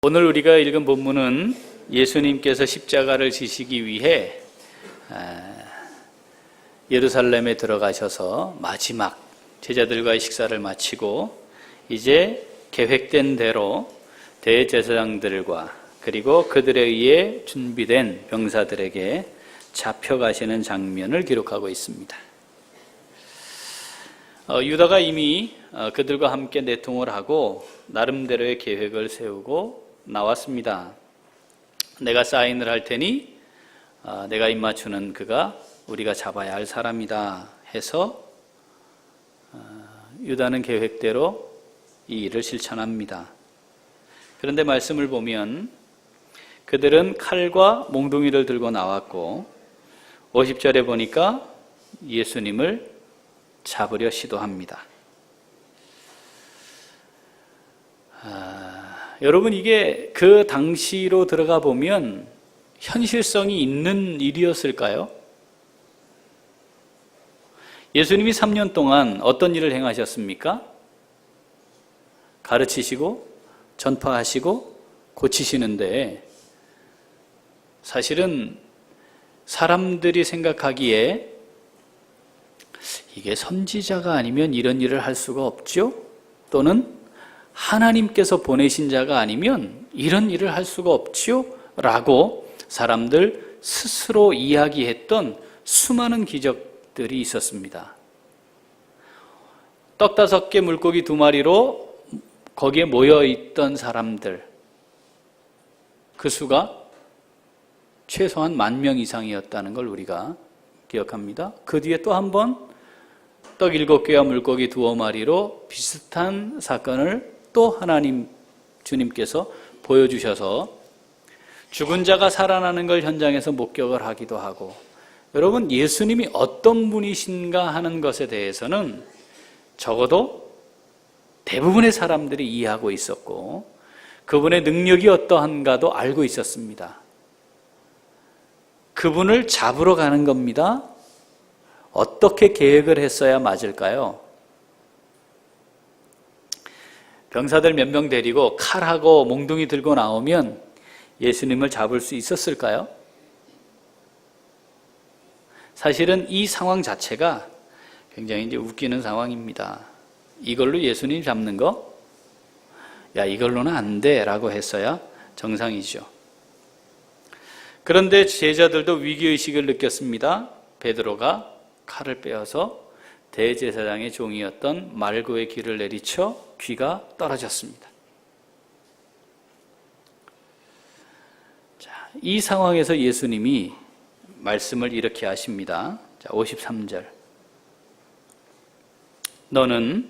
오늘 우리가 읽은 본문은 예수님께서 십자가를 지시기 위해 예루살렘에 들어가셔서 마지막 제자들과의 식사를 마치고 이제 계획된 대로 대제사장들과 그리고 그들에 의해 준비된 병사들에게 잡혀가시는 장면을 기록하고 있습니다. 유다가 이미 그들과 함께 내통을 하고 나름대로의 계획을 세우고 나왔습니다. 내가 사인을 할 테니 내가 입맞추는 그가 우리가 잡아야 할 사람이다 해서 유다는 계획대로 이 일을 실천합니다. 그런데 말씀을 보면 그들은 칼과 몽둥이를 들고 나왔고 50절에 보니까 예수님을 잡으려 시도합니다. 여러분, 이게 그 당시로 들어가 보면 현실성이 있는 일이었을까요? 예수님이 3년 동안 어떤 일을 행하셨습니까? 가르치시고 전파하시고 고치시는데 사실은 사람들이 생각하기에 이게 선지자가 아니면 이런 일을 할 수가 없죠? 또는 하나님께서 보내신 자가 아니면 이런 일을 할 수가 없지요? 라고 사람들 스스로 이야기했던 수많은 기적들이 있었습니다. 떡 5개 물고기 2마리로 거기에 모여있던 사람들, 그 수가 최소한 10,000명 이상이었다는 걸 우리가 기억합니다. 그 뒤에 또 한 번 떡 7개와 물고기 2마리로 비슷한 사건을 또 하나님 주님께서 보여주셔서 죽은 자가 살아나는 걸 현장에서 목격을 하기도 하고, 여러분, 예수님이 어떤 분이신가 하는 것에 대해서는 적어도 대부분의 사람들이 이해하고 있었고 그분의 능력이 어떠한가도 알고 있었습니다. 그분을 잡으러 가는 겁니다. 어떻게 계획을 했어야 맞을까요? 병사들 몇 명 데리고 칼하고 몽둥이 들고 나오면 예수님을 잡을 수 있었을까요? 사실은 이 상황 자체가 굉장히 이제 웃기는 상황입니다. 이걸로 예수님 잡는 거? 야, 이걸로는 안 돼 라고 했어야 정상이죠. 그런데 제자들도 위기의식을 느꼈습니다. 베드로가 칼을 빼어서 대제사장의 종이었던 말고의 귀를 내리쳐 귀가 떨어졌습니다. 자, 이 상황에서 예수님이 말씀을 이렇게 하십니다. 자, 53절. 너는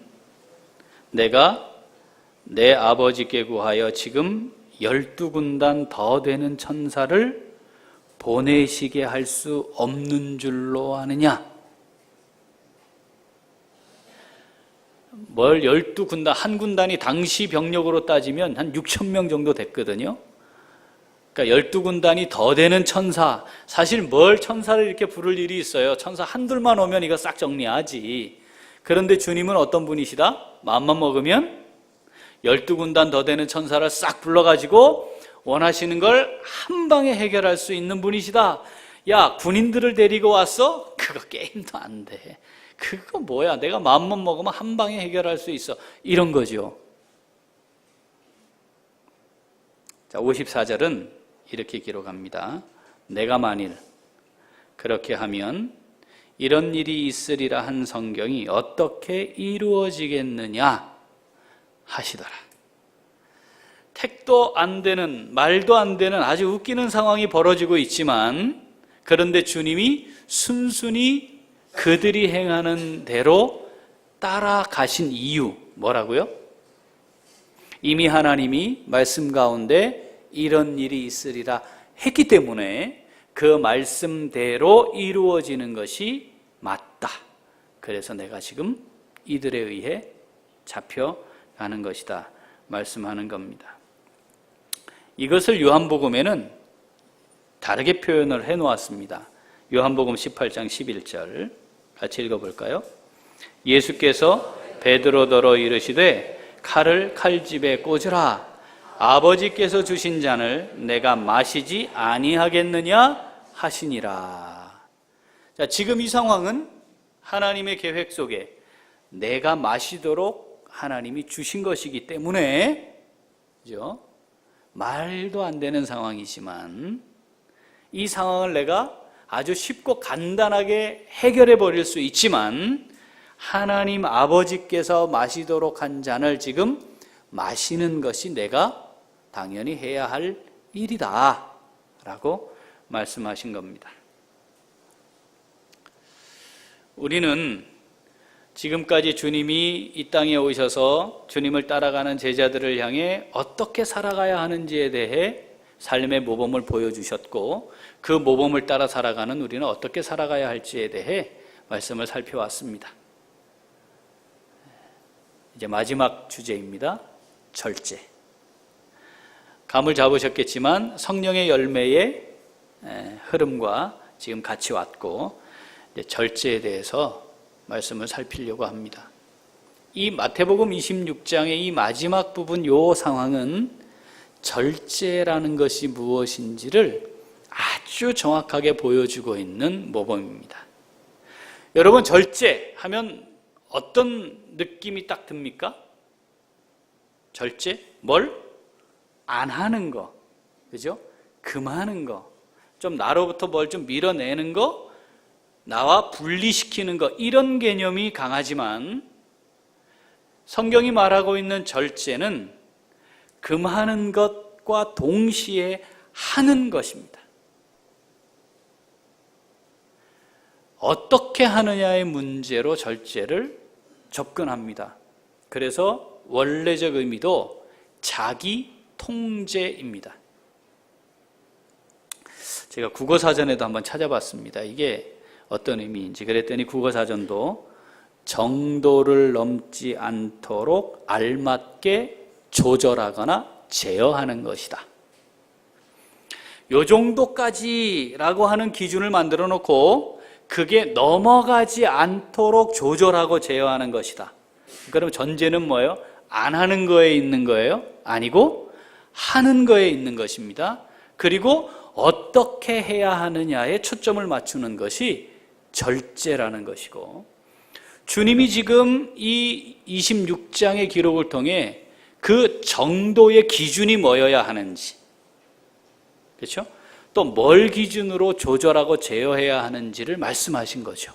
내가 내 아버지께 구하여 지금 12군단 더 되는 천사를 보내시게 할 수 없는 줄로 아느냐? 뭘 12군단, 한 군단이 당시 병력으로 따지면 한 6,000명 정도 됐거든요. 그러니까 12군단이 더 되는 천사, 사실 뭘 천사를 이렇게 부를 일이 있어요. 천사 한둘만 오면 이거 싹 정리하지. 그런데 주님은 어떤 분이시다? 마음만 먹으면 12군단 더 되는 천사를 싹 불러가지고 원하시는 걸 한 방에 해결할 수 있는 분이시다. 야, 군인들을 데리고 왔어? 그거 게임도 안 돼. 그거 뭐야? 내가 마음만 먹으면 한 방에 해결할 수 있어. 이런 거죠. 자, 54절은 이렇게 기록합니다. 내가 만일 그렇게 하면 이런 일이 있으리라 한 성경이 어떻게 이루어지겠느냐 하시더라. 택도 안 되는, 말도 안 되는 아주 웃기는 상황이 벌어지고 있지만, 그런데 주님이 순순히 그들이 행하는 대로 따라가신 이유, 뭐라고요? 이미 하나님이 말씀 가운데 이런 일이 있으리라 했기 때문에 그 말씀대로 이루어지는 것이 맞다. 그래서 내가 지금 이들에 의해 잡혀가는 것이다 말씀하는 겁니다. 이것을 요한복음에는 다르게 표현을 해놓았습니다. 요한복음 18장 11절 같이 읽어볼까요? 예수께서 베드로더러 이르시되 칼을 칼집에 꽂으라. 아버지께서 주신 잔을 내가 마시지 아니하겠느냐 하시니라. 자, 지금 이 상황은 하나님의 계획 속에 내가 마시도록 하나님이 주신 것이기 때문에, 그죠? 말도 안 되는 상황이지만 이 상황을 내가 아주 쉽고 간단하게 해결해 버릴 수 있지만, 하나님 아버지께서 마시도록 한 잔을 지금 마시는 것이 내가 당연히 해야 할 일이다 라고 말씀하신 겁니다. 우리는 지금까지 주님이 이 땅에 오셔서 주님을 따라가는 제자들을 향해 어떻게 살아가야 하는지에 대해 삶의 모범을 보여주셨고, 그 모범을 따라 살아가는 우리는 어떻게 살아가야 할지에 대해 말씀을 살펴왔습니다. 이제 마지막 주제입니다. 절제. 감을 잡으셨겠지만 성령의 열매의 흐름과 지금 같이 왔고, 이제 절제에 대해서 말씀을 살피려고 합니다. 이 마태복음 26장의 이 마지막 부분, 요 상황은 절제라는 것이 무엇인지를 아주 정확하게 보여주고 있는 모범입니다. 여러분, 절제하면 어떤 느낌이 딱 듭니까? 절제? 뭘? 안 하는 거, 그죠? 금하는 거, 좀 나로부터 뭘 좀 밀어내는 거, 나와 분리시키는 거, 이런 개념이 강하지만 성경이 말하고 있는 절제는 금하는 것과 동시에 하는 것입니다. 어떻게 하느냐의 문제로 절제를 접근합니다. 그래서 원래적 의미도 자기 통제입니다. 제가 국어사전에도 한번 찾아봤습니다. 이게 어떤 의미인지. 그랬더니 국어사전도 정도를 넘지 않도록 알맞게 조절하거나 제어하는 것이다. 요 정도까지라고 하는 기준을 만들어 놓고 그게 넘어가지 않도록 조절하고 제어하는 것이다. 그럼 전제는 뭐예요? 안 하는 거에 있는 거예요? 아니고 하는 거에 있는 것입니다. 그리고 어떻게 해야 하느냐에 초점을 맞추는 것이 절제라는 것이고, 주님이 지금 이 26장의 기록을 통해 그 정도의 기준이 뭐여야 하는지, 그렇죠? 또 뭘 기준으로 조절하고 제어해야 하는지를 말씀하신 거죠.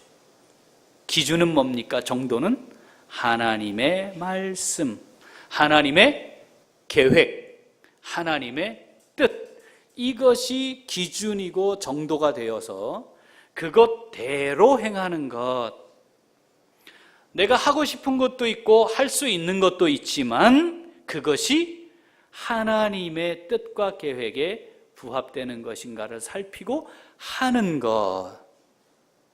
기준은 뭡니까? 정도는 하나님의 말씀, 하나님의 계획, 하나님의 뜻, 이것이 기준이고 정도가 되어서 그것대로 행하는 것. 내가 하고 싶은 것도 있고 할 수 있는 것도 있지만 그것이 하나님의 뜻과 계획에 부합되는 것인가를 살피고 하는 것,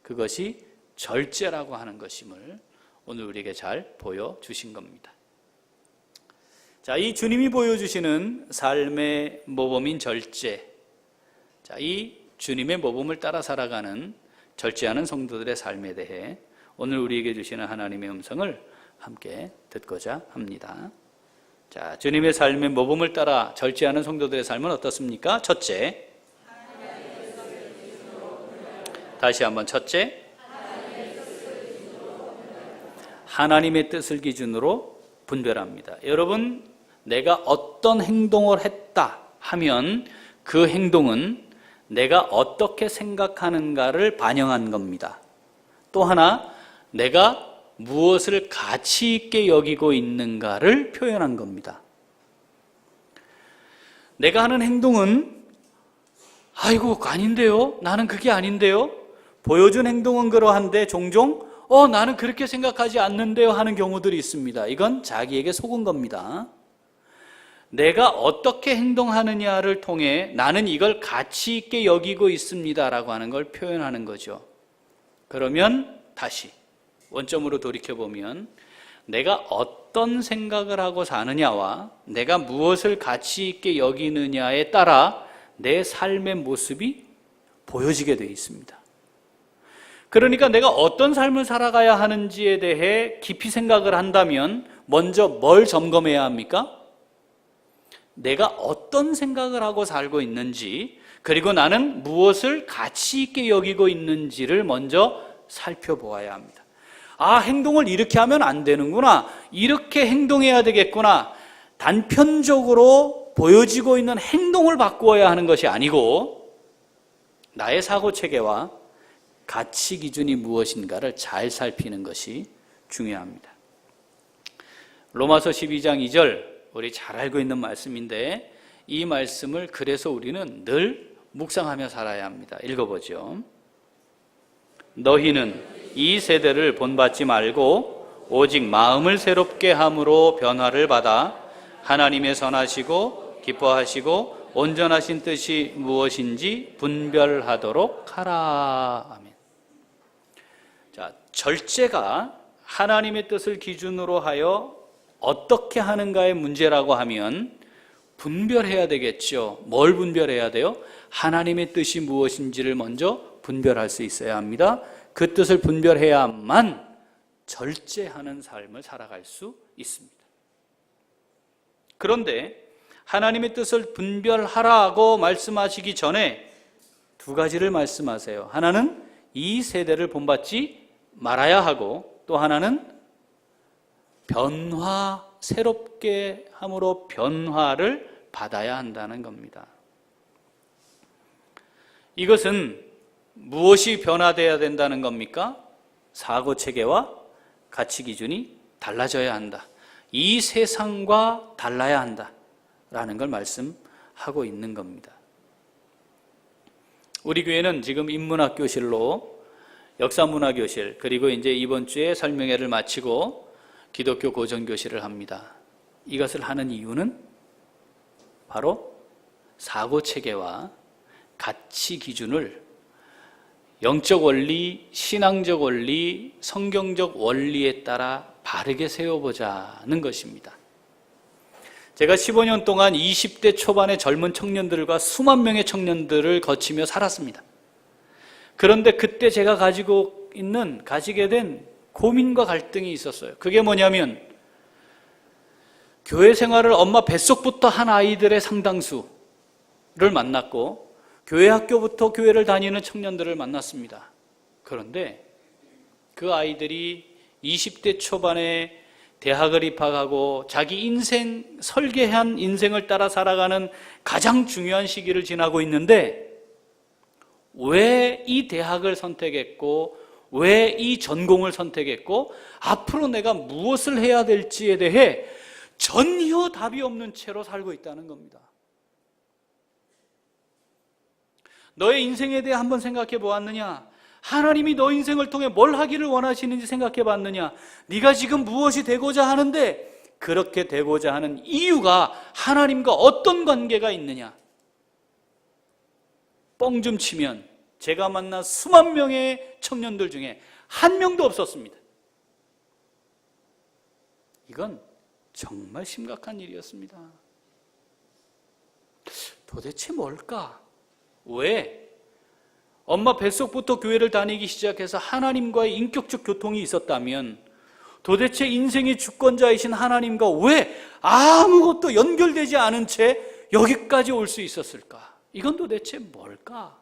그것이 절제라고 하는 것임을 오늘 우리에게 잘 보여주신 겁니다. 자, 이 주님이 보여주시는 삶의 모범인 절제, 자, 이 주님의 모범을 따라 살아가는 절제하는 성도들의 삶에 대해 오늘 우리에게 주시는 하나님의 음성을 함께 듣고자 합니다. 자, 주님의 삶의 모범을 따라 절제하는 성도들의 삶은 어떻습니까? 첫째, 다시 한번 첫째, 하나님의 뜻을 기준으로 분별합니다. 여러분, 내가 어떤 행동을 했다 하면 그 행동은 내가 어떻게 생각하는가를 반영한 겁니다. 또 하나, 내가 무엇을 가치 있게 여기고 있는가를 표현한 겁니다. 내가 하는 행동은 아이고 아닌데요? 나는 그게 아닌데요? 보여준 행동은 그러한데 종종 나는 그렇게 생각하지 않는데요 하는 경우들이 있습니다. 이건 자기에게 속은 겁니다. 내가 어떻게 행동하느냐를 통해 나는 이걸 가치 있게 여기고 있습니다라고 하는 걸 표현하는 거죠. 그러면 다시 원점으로 돌이켜보면 내가 어떤 생각을 하고 사느냐와 내가 무엇을 가치 있게 여기느냐에 따라 내 삶의 모습이 보여지게 되어 있습니다. 그러니까 내가 어떤 삶을 살아가야 하는지에 대해 깊이 생각을 한다면 먼저 뭘 점검해야 합니까? 내가 어떤 생각을 하고 살고 있는지, 그리고 나는 무엇을 가치 있게 여기고 있는지를 먼저 살펴보아야 합니다. 아, 행동을 이렇게 하면 안 되는구나, 이렇게 행동해야 되겠구나, 단편적으로 보여지고 있는 행동을 바꾸어야 하는 것이 아니고 나의 사고체계와 가치 기준이 무엇인가를 잘 살피는 것이 중요합니다. 로마서 12장 2절, 우리 잘 알고 있는 말씀인데 이 말씀을 그래서 우리는 늘 묵상하며 살아야 합니다. 읽어보죠. 너희는 이 세대를 본받지 말고 오직 마음을 새롭게 함으로 변화를 받아 하나님의 선하시고 기뻐하시고 온전하신 뜻이 무엇인지 분별하도록 하라. 아멘. 자, 절제가 하나님의 뜻을 기준으로 하여 어떻게 하는가의 문제라고 하면 분별해야 되겠죠. 뭘 분별해야 돼요? 하나님의 뜻이 무엇인지를 먼저 분별할 수 있어야 합니다. 그 뜻을 분별해야만 절제하는 삶을 살아갈 수 있습니다. 그런데 하나님의 뜻을 분별하라고 말씀하시기 전에 두 가지를 말씀하세요. 하나는 이 세대를 본받지 말아야 하고, 또 하나는 새롭게 함으로 변화를 받아야 한다는 겁니다. 이것은 무엇이 변화되어야 된다는 겁니까? 사고체계와 가치 기준이 달라져야 한다. 이 세상과 달라야 한다라는 걸 말씀하고 있는 겁니다. 우리 교회는 지금 인문학교실로 역사문화교실, 그리고 이제 이번 주에 설명회를 마치고 기독교 고전교실을 합니다. 이것을 하는 이유는 바로 사고체계와 가치 기준을 영적 원리, 신앙적 원리, 성경적 원리에 따라 바르게 세워보자는 것입니다. 제가 15년 동안 20대 초반의 젊은 청년들과 수만 명의 청년들을 거치며 살았습니다. 그런데 그때 제가 가지게 된 고민과 갈등이 있었어요. 그게 뭐냐면, 교회 생활을 엄마 뱃속부터 한 아이들의 상당수를 만났고, 교회 학교부터 교회를 다니는 청년들을 만났습니다. 그런데 그 아이들이 20대 초반에 대학을 입학하고 자기 인생, 설계한 인생을 따라 살아가는 가장 중요한 시기를 지나고 있는데, 왜 이 대학을 선택했고, 왜 이 전공을 선택했고, 앞으로 내가 무엇을 해야 될지에 대해 전혀 답이 없는 채로 살고 있다는 겁니다. 너의 인생에 대해 한번 생각해 보았느냐? 하나님이 너 인생을 통해 뭘 하기를 원하시는지 생각해 봤느냐? 네가 지금 무엇이 되고자 하는데 그렇게 되고자 하는 이유가 하나님과 어떤 관계가 있느냐? 뻥 좀 치면 제가 만난 수만 명의 청년들 중에 한 명도 없었습니다. 이건 정말 심각한 일이었습니다. 도대체 뭘까? 왜? 엄마 뱃속부터 교회를 다니기 시작해서 하나님과의 인격적 교통이 있었다면 도대체 인생의 주권자이신 하나님과 왜 아무것도 연결되지 않은 채 여기까지 올 수 있었을까? 이건 도대체 뭘까?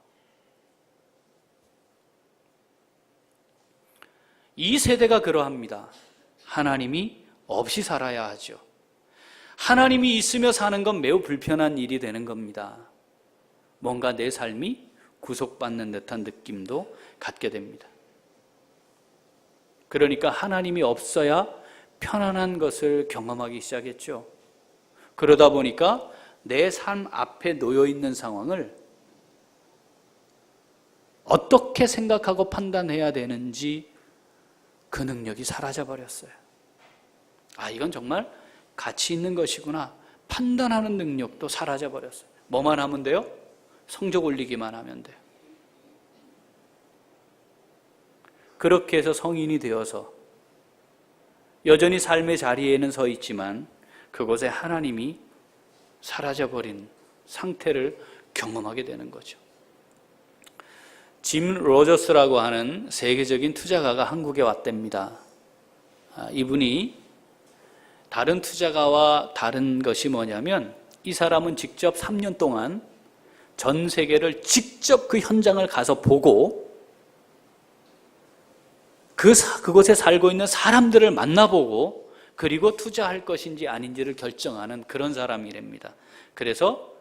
이 세대가 그러합니다. 하나님이 없이 살아야 하죠. 하나님이 있으며 사는 건 매우 불편한 일이 되는 겁니다. 뭔가 내 삶이 구속받는 듯한 느낌도 갖게 됩니다. 그러니까 하나님이 없어야 편안한 것을 경험하기 시작했죠. 그러다 보니까 내 삶 앞에 놓여 있는 상황을 어떻게 생각하고 판단해야 되는지 그 능력이 사라져 버렸어요. 아, 이건 정말 가치 있는 것이구나. 판단하는 능력도 사라져 버렸어요. 뭐만 하면 돼요? 성적 올리기만 하면 돼요. 그렇게 해서 성인이 되어서 여전히 삶의 자리에는 서 있지만 그곳에 하나님이 사라져버린 상태를 경험하게 되는 거죠. 짐 로저스라고 하는 세계적인 투자가가 한국에 왔답니다. 이분이 다른 투자가와 다른 것이 뭐냐면 이 사람은 직접 3년 동안 전 세계를 직접 그 현장을 가서 보고 그곳에 살고 있는 사람들을 만나보고 그리고 투자할 것인지 아닌지를 결정하는 그런 사람이랍니다. 그래서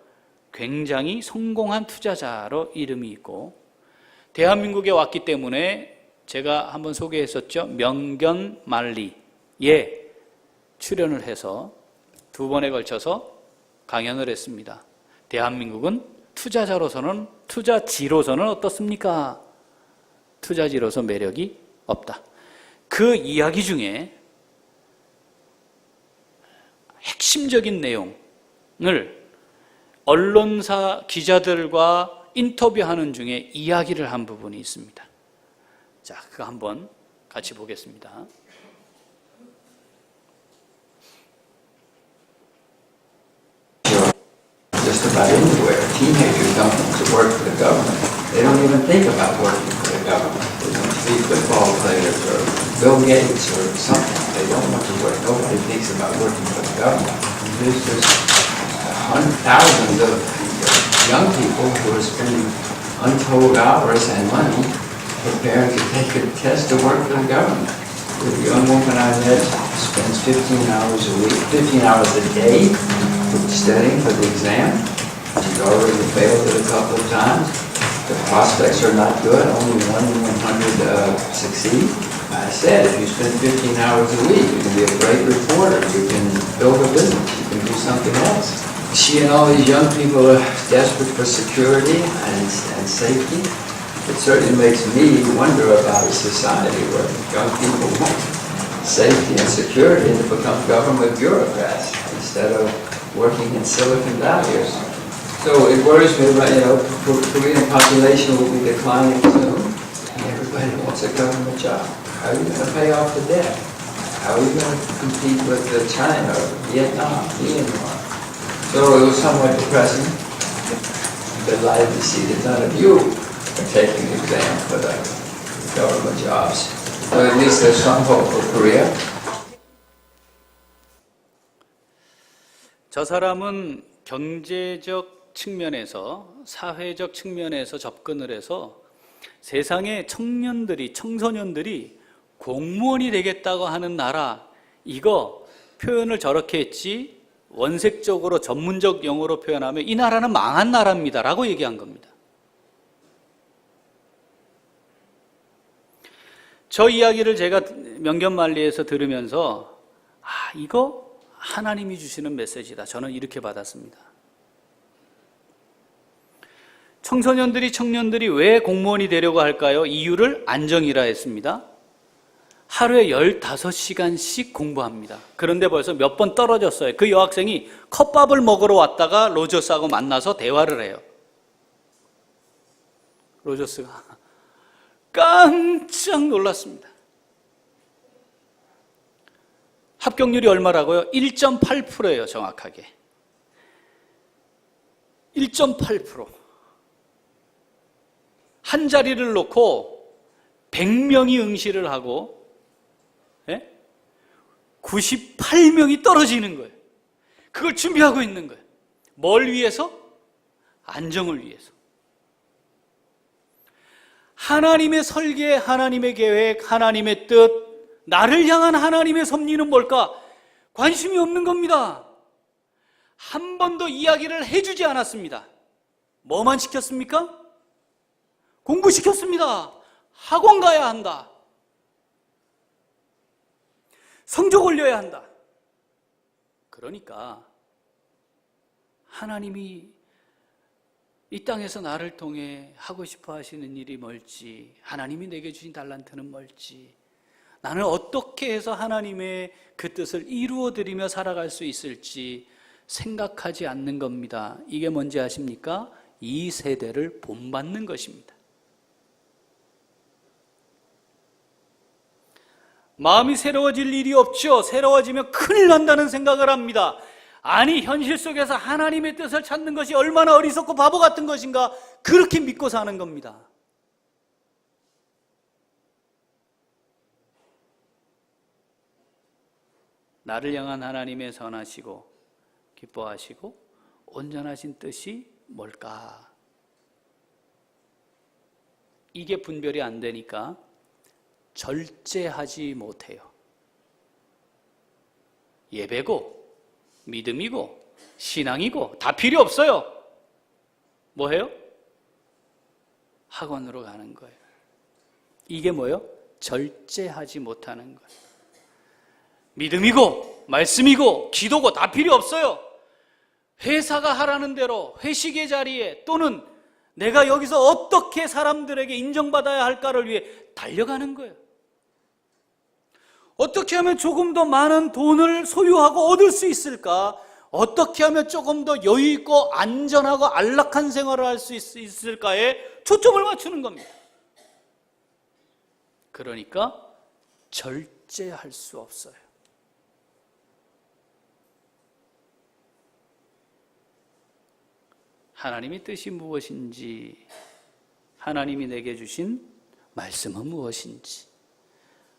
굉장히 성공한 투자자로 이름이 있고 대한민국에 왔기 때문에 제가 한번 소개했었죠. 명견말리에 출연을 해서 2번에 걸쳐서 강연을 했습니다. 대한민국은 투자지로서는 어떻습니까? 투자지로서 매력이 없다. 그 이야기 중에 핵심적인 내용을 언론사 기자들과 인터뷰하는 중에 이야기를 한 부분이 있습니다. 자, 그거 한번 같이 보겠습니다. Just about anywhere, teenagers don't want to work for the government. They don't even think about working for the government. They want to be football players or Bill Gates or something. They don't want to work. Nobody thinks about working for the government. There's just thousands of young people who are spending untold hours and money preparing to take a test to work for the government. The young woman I met spends 15 hours a week, 15 hours a day studying for the exam. She's already failed it a couple of times. The prospects are not good. Only 1 in 100 succeed. I said, if you spend 15 hours a week, you can be a great reporter. You can build a business. You can do something else. She and all these young people are desperate for security and safety. It certainly makes me wonder about a society where young people want safety and security and to become government bureaucrats instead of working in Silicon Valley or something. So it worries me about, Korean population will be declining soon, and everybody wants a government job. How are you going to pay off the debt? How are you going to compete with China, Vietnam, Myanmar? So it was somewhat depressing. I'm delighted to see that none of you are taking the exam for the government jobs. So at least there's some hope for Korea. 저 사람은 경제적 측면에서, 사회적 측면에서 접근을 해서 세상의 청소년들이 공무원이 되겠다고 하는 나라, 이거 표현을 저렇게 했지 원색적으로 전문적 용어로 표현하면 이 나라는 망한 나라입니다 라고 얘기한 겁니다. 저 이야기를 제가 명견말리에서 들으면서 이거 하나님이 주시는 메시지다. 저는 이렇게 받았습니다. 청년들이 왜 공무원이 되려고 할까요? 이유를 안정이라 했습니다. 하루에 15시간씩 공부합니다. 그런데 벌써 몇 번 떨어졌어요. 그 여학생이 컵밥을 먹으러 왔다가 로저스하고 만나서 대화를 해요. 로저스가 깜짝 놀랐습니다. 합격률이 얼마라고요? 1.8%예요, 정확하게. 1.8%. 한 자리를 놓고 100명이 응시를 하고 98명이 떨어지는 거예요. 그걸 준비하고 있는 거예요. 뭘 위해서? 안정을 위해서. 하나님의 설계, 하나님의 계획, 하나님의 뜻, 나를 향한 하나님의 섭리는 뭘까? 관심이 없는 겁니다. 한 번도 이야기를 해주지 않았습니다. 뭐만 시켰습니까? 공부시켰습니다. 학원 가야 한다. 성적 올려야 한다. 그러니까 하나님이 이 땅에서 나를 통해 하고 싶어 하시는 일이 뭘지, 하나님이 내게 주신 달란트는 뭘지, 나는 어떻게 해서 하나님의 그 뜻을 이루어드리며 살아갈 수 있을지 생각하지 않는 겁니다. 이게 뭔지 아십니까? 이 세대를 본받는 것입니다. 마음이 새로워질 일이 없죠. 새로워지면 큰일 난다는 생각을 합니다. 아니, 현실 속에서 하나님의 뜻을 찾는 것이 얼마나 어리석고 바보 같은 것인가, 그렇게 믿고 사는 겁니다. 나를 향한 하나님의 선하시고 기뻐하시고 온전하신 뜻이 뭘까? 이게 분별이 안 되니까 절제하지 못해요. 예배고 믿음이고 신앙이고 다 필요 없어요. 뭐해요? 학원으로 가는 거예요. 이게 뭐예요? 절제하지 못하는 거예요. 믿음이고 말씀이고 기도고 다 필요 없어요. 회사가 하라는 대로 회식의 자리에 또는 내가 여기서 어떻게 사람들에게 인정받아야 할까를 위해 달려가는 거예요. 어떻게 하면 조금 더 많은 돈을 소유하고 얻을 수 있을까? 어떻게 하면 조금 더 여유 있고 안전하고 안락한 생활을 할 수 있을까에 초점을 맞추는 겁니다. 그러니까 절제할 수 없어요. 하나님의 뜻이 무엇인지, 하나님이 내게 주신 말씀은 무엇인지,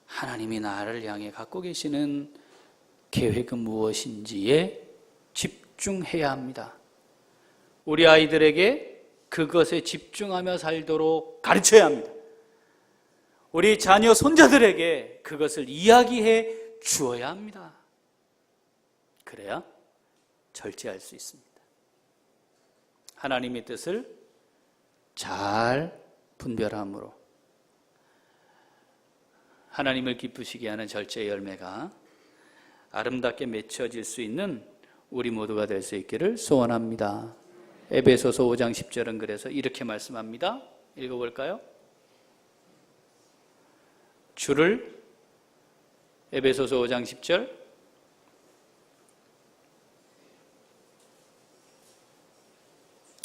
하나님이 나를 향해 갖고 계시는 계획은 무엇인지에 집중해야 합니다. 우리 아이들에게 그것에 집중하며 살도록 가르쳐야 합니다. 우리 자녀, 손자들에게 그것을 이야기해 주어야 합니다. 그래야 절제할 수 있습니다. 하나님의 뜻을 잘 분별함으로 하나님을 기쁘시게 하는 절제의 열매가 아름답게 맺혀질 수 있는 우리 모두가 될 수 있기를 소원합니다. 에베소서 5장 10절은 그래서 이렇게 말씀합니다. 읽어볼까요? 주를, 에베소서 5장 10절,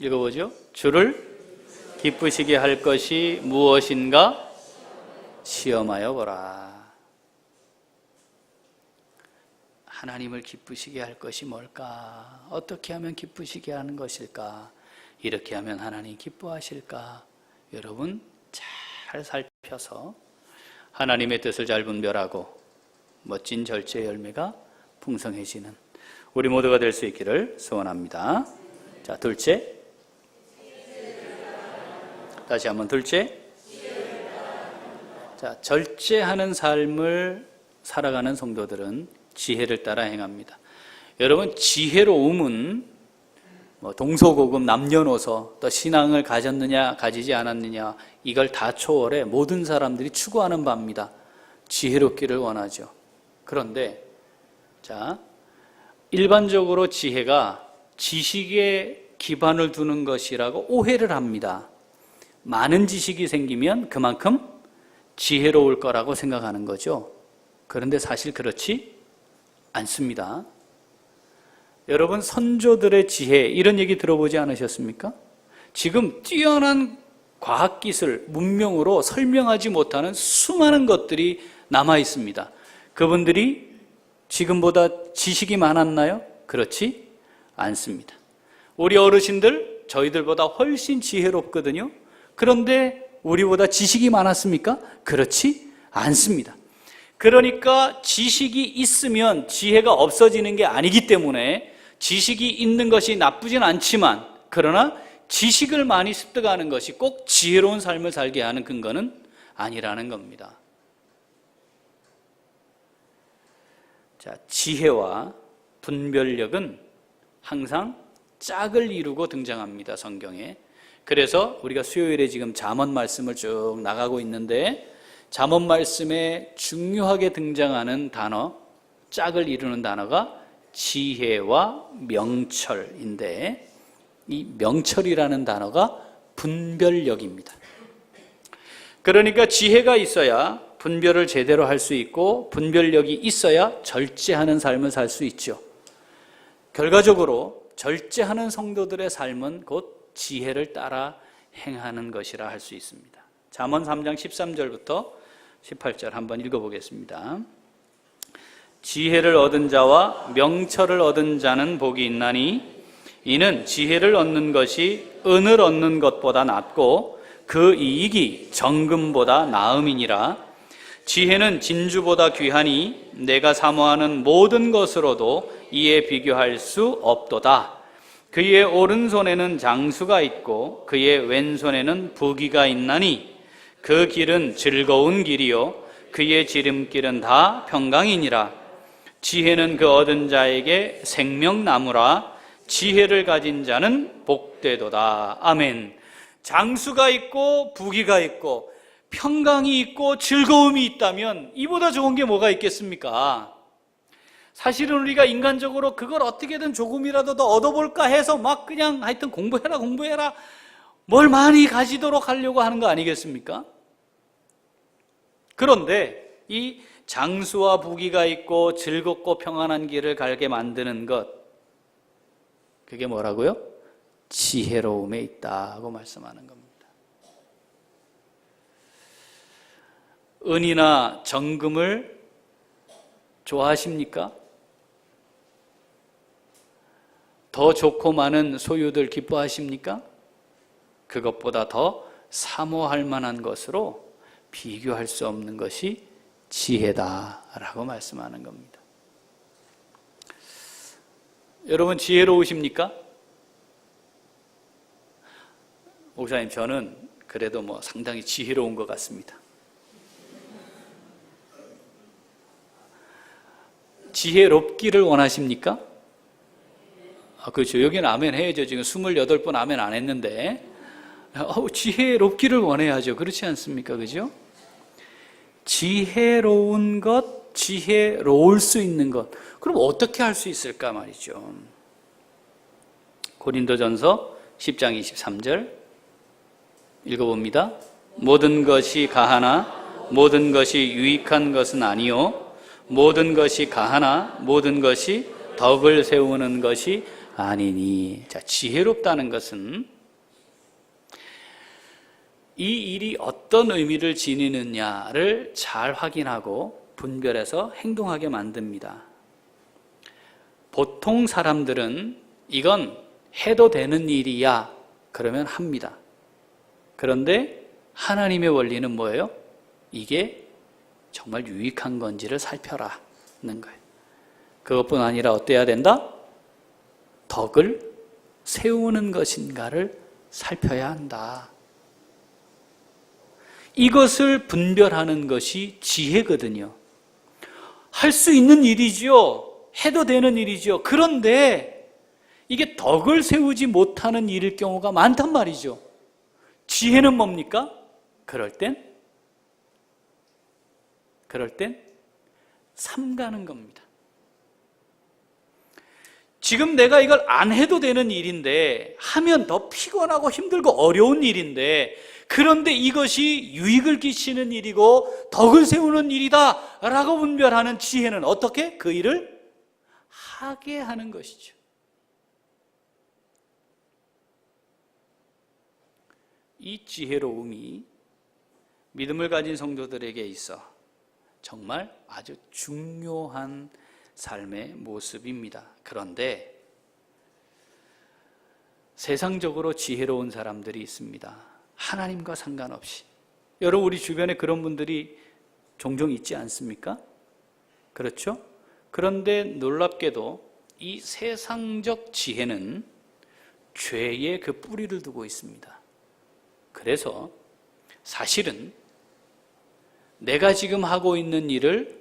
읽어보죠. 주를 기쁘시게 할 것이 무엇인가 시험하여 보라. 하나님을 기쁘시게 할 것이 뭘까? 어떻게 하면 기쁘시게 하는 것일까? 이렇게 하면 하나님 기뻐하실까? 여러분 잘 살펴서 하나님의 뜻을 잘 분별하고 멋진 절제 열매가 풍성해지는 우리 모두가 될 수 있기를 소원합니다. 자, 둘째. 다시 한번 둘째. 자, 절제하는 삶을 살아가는 성도들은 지혜를 따라 행합니다. 여러분, 지혜로움은 동서고금, 남녀노소, 또 신앙을 가졌느냐 가지지 않았느냐 이걸 다 초월해 모든 사람들이 추구하는 바입니다. 지혜롭기를 원하죠. 그런데 자, 일반적으로 지혜가 지식에 기반을 두는 것이라고 오해를 합니다. 많은 지식이 생기면 그만큼 지혜로울 거라고 생각하는 거죠. 그런데 사실 그렇지 않습니다. 여러분, 선조들의 지혜 이런 얘기 들어보지 않으셨습니까? 지금 뛰어난 과학기술, 문명으로 설명하지 못하는 수많은 것들이 남아 있습니다. 그분들이 지금보다 지식이 많았나요? 그렇지 않습니다. 우리 어르신들 저희들보다 훨씬 지혜롭거든요. 그런데 우리보다 지식이 많았습니까? 그렇지 않습니다. 그러니까 지식이 있으면 지혜가 없어지는 게 아니기 때문에 지식이 있는 것이 나쁘진 않지만 그러나 지식을 많이 습득하는 것이 꼭 지혜로운 삶을 살게 하는 근거는 아니라는 겁니다. 자, 지혜와 분별력은 항상 짝을 이루고 등장합니다, 성경에. 그래서 우리가 수요일에 지금 잠언 말씀을 쭉 나가고 있는데 잠언 말씀에 중요하게 등장하는 단어, 짝을 이루는 단어가 지혜와 명철인데 이 명철이라는 단어가 분별력입니다. 그러니까 지혜가 있어야 분별을 제대로 할 수 있고 분별력이 있어야 절제하는 삶을 살 수 있죠. 결과적으로 절제하는 성도들의 삶은 곧 지혜를 따라 행하는 것이라 할 수 있습니다. 잠언 3장 13절부터 18절 한번 읽어보겠습니다. 지혜를 얻은 자와 명철을 얻은 자는 복이 있나니 이는 지혜를 얻는 것이 은을 얻는 것보다 낫고 그 이익이 정금보다 나음이니라. 지혜는 진주보다 귀하니 내가 사모하는 모든 것으로도 이에 비교할 수 없도다. 그의 오른손에는 장수가 있고 그의 왼손에는 부귀가 있나니 그 길은 즐거운 길이요 그의 지름길은 다 평강이니라. 지혜는 그 얻은 자에게 생명나무라. 지혜를 가진 자는 복되도다. 아멘. 장수가 있고 부귀가 있고 평강이 있고 즐거움이 있다면 이보다 좋은 게 뭐가 있겠습니까? 사실은 우리가 인간적으로 그걸 어떻게든 조금이라도 더 얻어볼까 해서 막 그냥 하여튼 공부해라 뭘 많이 가지도록 하려고 하는 거 아니겠습니까? 그런데 이 장수와 부귀가 있고 즐겁고 평안한 길을 가게 만드는 것, 그게 뭐라고요? 지혜로움에 있다고 말씀하는 겁니다. 은이나 정금을 좋아하십니까? 더 좋고 많은 소유들 기뻐하십니까? 그것보다 더 사모할 만한 것으로 비교할 수 없는 것이 지혜다라고 말씀하는 겁니다. 여러분 지혜로우십니까? 목사님 저는 그래도 상당히 지혜로운 것 같습니다. 지혜롭기를 원하십니까? 그렇죠. 여기는 아멘 해야죠. 지금 28번 아멘 안 했는데 지혜롭기를 원해야죠. 그렇지 않습니까? 그죠? 지혜로운 것, 지혜로울 수 있는 것. 그럼 어떻게 할 수 있을까 말이죠. 고린도전서 10장 23절 읽어봅니다. 모든 것이 가하나 모든 것이 유익한 것은 아니요 모든 것이 가하나 모든 것이 덕을 세우는 것이 아니니. 자, 지혜롭다는 것은 이 일이 어떤 의미를 지니느냐를 잘 확인하고 분별해서 행동하게 만듭니다. 보통 사람들은 이건 해도 되는 일이야 그러면 합니다. 그런데 하나님의 원리는 뭐예요? 이게 정말 유익한 건지를 살펴라는 거예요. 그것뿐 아니라 어때야 된다? 덕을 세우는 것인가를 살펴야 한다. 이것을 분별하는 것이 지혜거든요. 할 수 있는 일이죠. 해도 되는 일이죠. 그런데 이게 덕을 세우지 못하는 일일 경우가 많단 말이죠. 지혜는 뭡니까? 그럴 땐 삼가는 겁니다. 지금 내가 이걸 안 해도 되는 일인데 하면 더 피곤하고 힘들고 어려운 일인데 그런데 이것이 유익을 끼치는 일이고 덕을 세우는 일이다 라고 분별하는 지혜는 어떻게? 그 일을 하게 하는 것이죠. 이 지혜로움이 믿음을 가진 성도들에게 있어 정말 아주 중요한 삶의 모습입니다. 그런데 세상적으로 지혜로운 사람들이 있습니다. 하나님과 상관없이. 여러분 우리 주변에 그런 분들이 종종 있지 않습니까? 그렇죠? 그런데 놀랍게도 이 세상적 지혜는 죄의 그 뿌리를 두고 있습니다. 그래서 사실은 내가 지금 하고 있는 일을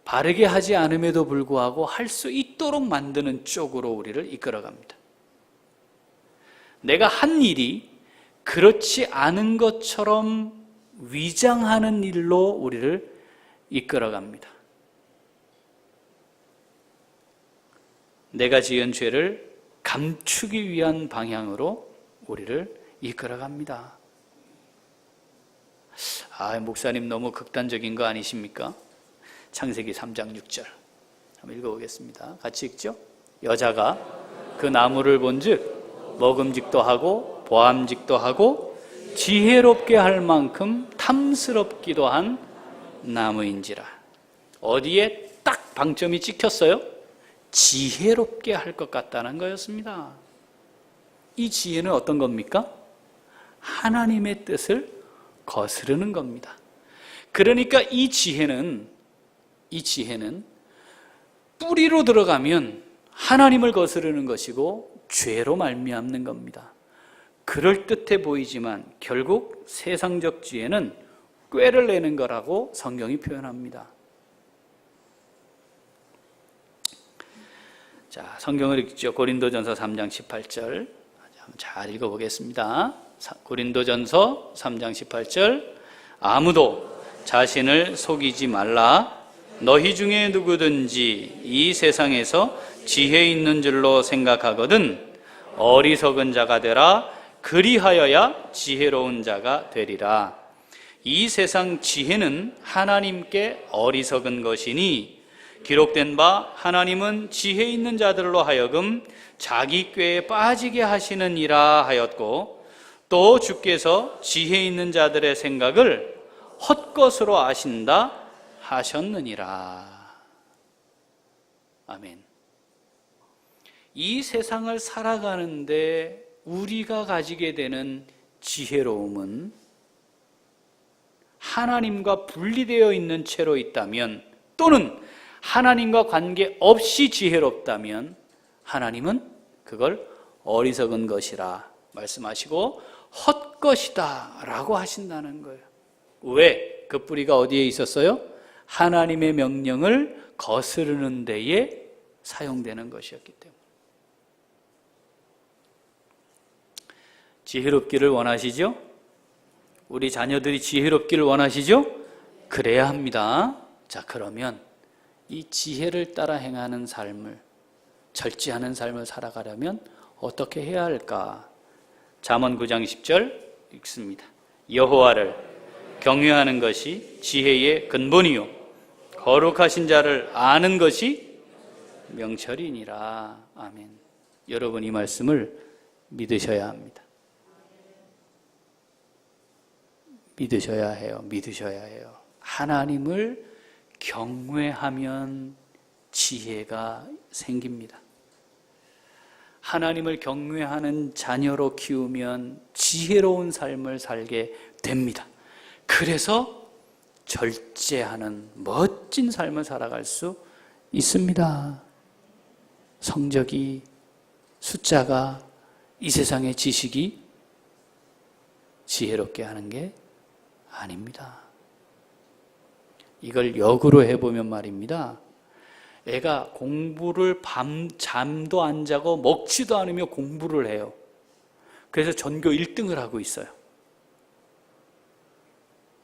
바르게 하지 않음에도 불구하고 할 수 있도록 만드는 쪽으로 우리를 이끌어갑니다. 내가 한 일이 그렇지 않은 것처럼 위장하는 일로 우리를 이끌어갑니다. 내가 지은 죄를 감추기 위한 방향으로 우리를 이끌어갑니다. 목사님 너무 극단적인 거 아니십니까? 창세기 3장 6절 한번 읽어보겠습니다. 같이 읽죠? 여자가 그 나무를 본즉 먹음직도 하고 보암직도 하고 지혜롭게 할 만큼 탐스럽기도 한 나무인지라. 어디에 딱 방점이 찍혔어요? 지혜롭게 할 것 같다는 거였습니다. 이 지혜는 어떤 겁니까? 하나님의 뜻을 거스르는 겁니다. 그러니까 이 지혜는 뿌리로 들어가면 하나님을 거스르는 것이고 죄로 말미암는 겁니다. 그럴듯해 보이지만 결국 세상적 지혜는 꾀를 내는 거라고 성경이 표현합니다. 자, 성경을 읽죠. 고린도전서 3장 18절 잘 읽어보겠습니다. 고린도전서 3장 18절 아무도 자신을 속이지 말라. 너희 중에 누구든지 이 세상에서 지혜 있는 줄로 생각하거든 어리석은 자가 되라. 그리하여야 지혜로운 자가 되리라. 이 세상 지혜는 하나님께 어리석은 것이니 기록된 바 하나님은 지혜 있는 자들로 하여금 자기 꾀에 빠지게 하시느니라 하였고 또 주께서 지혜 있는 자들의 생각을 헛것으로 아신다 하셨느니라. 아멘. 이 세상을 살아가는데 우리가 가지게 되는 지혜로움은 하나님과 분리되어 있는 채로 있다면 또는 하나님과 관계없이 지혜롭다면 하나님은 그걸 어리석은 것이라 말씀하시고 헛것이다 라고 하신다는 거예요. 왜? 그 뿌리가 어디에 있었어요? 하나님의 명령을 거스르는 데에 사용되는 것이었기 때문에. 지혜롭기를 원하시죠? 우리 자녀들이 지혜롭기를 원하시죠? 그래야 합니다. 자, 그러면 이 지혜를 따라 행하는 삶을, 절제하는 삶을 살아가려면 어떻게 해야 할까? 잠언 9장 10절 읽습니다. 여호와를 경외하는 것이 지혜의 근본이요 거룩하신 자를 아는 것이 명철이니라. 아멘. 여러분 이 말씀을 믿으셔야 합니다. 믿으셔야 해요. 믿으셔야 해요. 하나님을 경외하면 지혜가 생깁니다. 하나님을 경외하는 자녀로 키우면 지혜로운 삶을 살게 됩니다. 그래서 절제하는 멋진 삶을 살아갈 수 있습니다. 성적이, 숫자가, 이 세상의 지식이 지혜롭게 하는 게 아닙니다. 이걸 역으로 해보면 말입니다. 애가 공부를 잠도 안 자고 먹지도 않으며 공부를 해요. 그래서 전교 1등을 하고 있어요.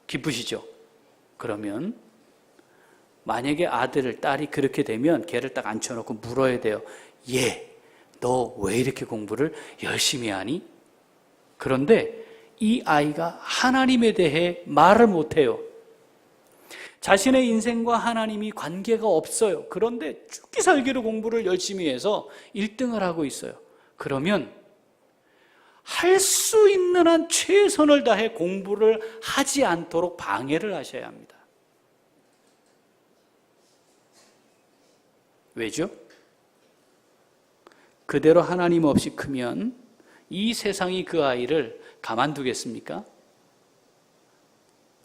기쁘시죠? 그러면 만약에 아들, 딸이 그렇게 되면 걔를 딱 앉혀놓고 물어야 돼요. 얘, 너 왜 이렇게 공부를 열심히 하니? 그런데 이 아이가 하나님에 대해 말을 못해요. 자신의 인생과 하나님이 관계가 없어요. 그런데 죽기 살기로 공부를 열심히 해서 1등을 하고 있어요. 그러면 할 수 있는 한 최선을 다해 공부를 하지 않도록 방해를 하셔야 합니다. 왜죠? 그대로 하나님 없이 크면 이 세상이 그 아이를 가만두겠습니까?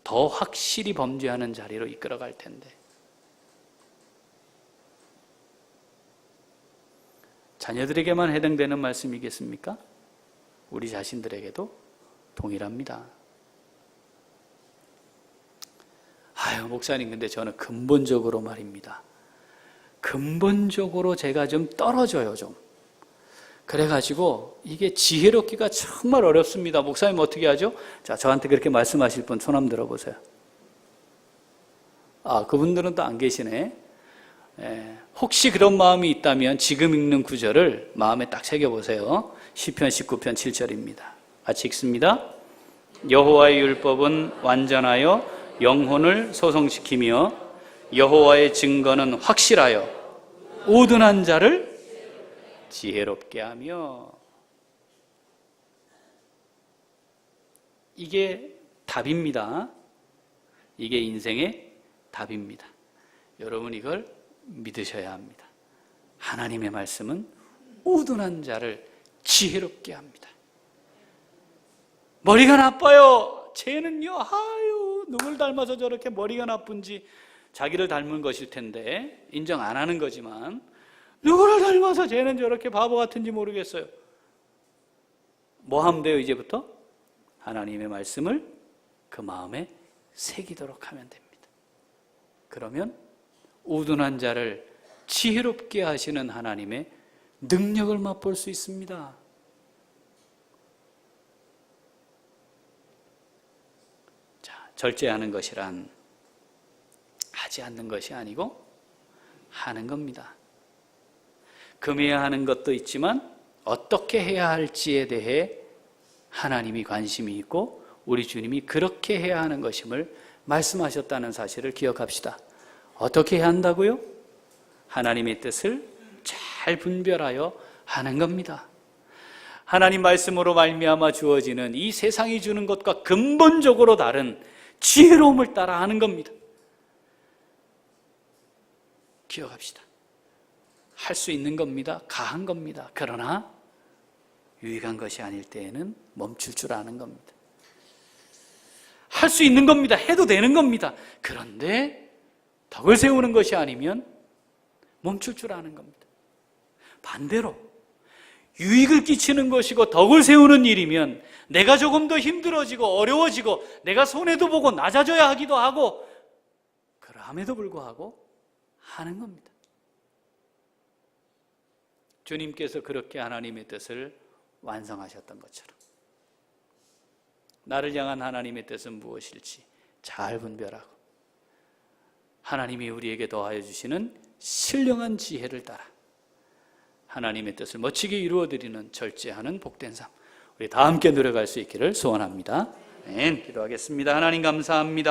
더 확실히 범죄하는 자리로 이끌어갈 텐데. 자녀들에게만 해당되는 말씀이겠습니까? 우리 자신들에게도 동일합니다. 아유, 목사님, 근데 저는 근본적으로 말입니다. 근본적으로 제가 좀 떨어져요, 좀. 그래가지고 이게 지혜롭기가 정말 어렵습니다. 목사님 어떻게 하죠? 자, 저한테 그렇게 말씀하실 분 손 한번 들어보세요. 아, 그분들은 또 안 계시네. 혹시 그런 마음이 있다면 지금 읽는 구절을 마음에 딱 새겨보세요. 시편 19편 7절입니다. 같이 읽습니다. 여호와의 율법은 완전하여 영혼을 소성시키며 여호와의 증거는 확실하여 우둔한 자를 지혜롭게 하며. 이게 답입니다. 이게 인생의 답입니다. 여러분 이걸 믿으셔야 합니다. 하나님의 말씀은 우둔한 자를 지혜롭게 합니다. 머리가 나빠요. 쟤는요, 아유, 누굴 닮아서 저렇게 머리가 나쁜지 자기를 닮은 것일 텐데 인정 안 하는 거지만 누구를 닮아서 쟤는 저렇게 바보 같은지 모르겠어요. 뭐 하면 돼요, 이제부터? 하나님의 말씀을 그 마음에 새기도록 하면 됩니다. 그러면 우둔한 자를 지혜롭게 하시는 하나님의 능력을 맛볼 수 있습니다. 자, 절제하는 것이란 하지 않는 것이 아니고 하는 겁니다. 금해야 하는 것도 있지만 어떻게 해야 할지에 대해 하나님이 관심이 있고 우리 주님이 그렇게 해야 하는 것임을 말씀하셨다는 사실을 기억합시다. 어떻게 해야 한다고요? 하나님의 뜻을 잘 분별하여 하는 겁니다. 하나님 말씀으로 말미암아 주어지는 이 세상이 주는 것과 근본적으로 다른 지혜로움을 따라 하는 겁니다. 기억합시다. 할 수 있는 겁니다. 가한 겁니다. 그러나 유익한 것이 아닐 때에는 멈출 줄 아는 겁니다. 할 수 있는 겁니다. 해도 되는 겁니다. 그런데 덕을 세우는 것이 아니면 멈출 줄 아는 겁니다. 반대로 유익을 끼치는 것이고 덕을 세우는 일이면 내가 조금 더 힘들어지고 어려워지고 내가 손해도 보고 낮아져야 하기도 하고 그럼에도 불구하고 하는 겁니다. 주님께서 그렇게 하나님의 뜻을 완성하셨던 것처럼 나를 향한 하나님의 뜻은 무엇일지 잘 분별하고 하나님이 우리에게 더하여 주시는 신령한 지혜를 따라 하나님의 뜻을 멋지게 이루어드리는 절제하는 복된 삶, 우리 다 함께 노력할 수 있기를 소원합니다. 아멘. 기도하겠습니다. 하나님 감사합니다.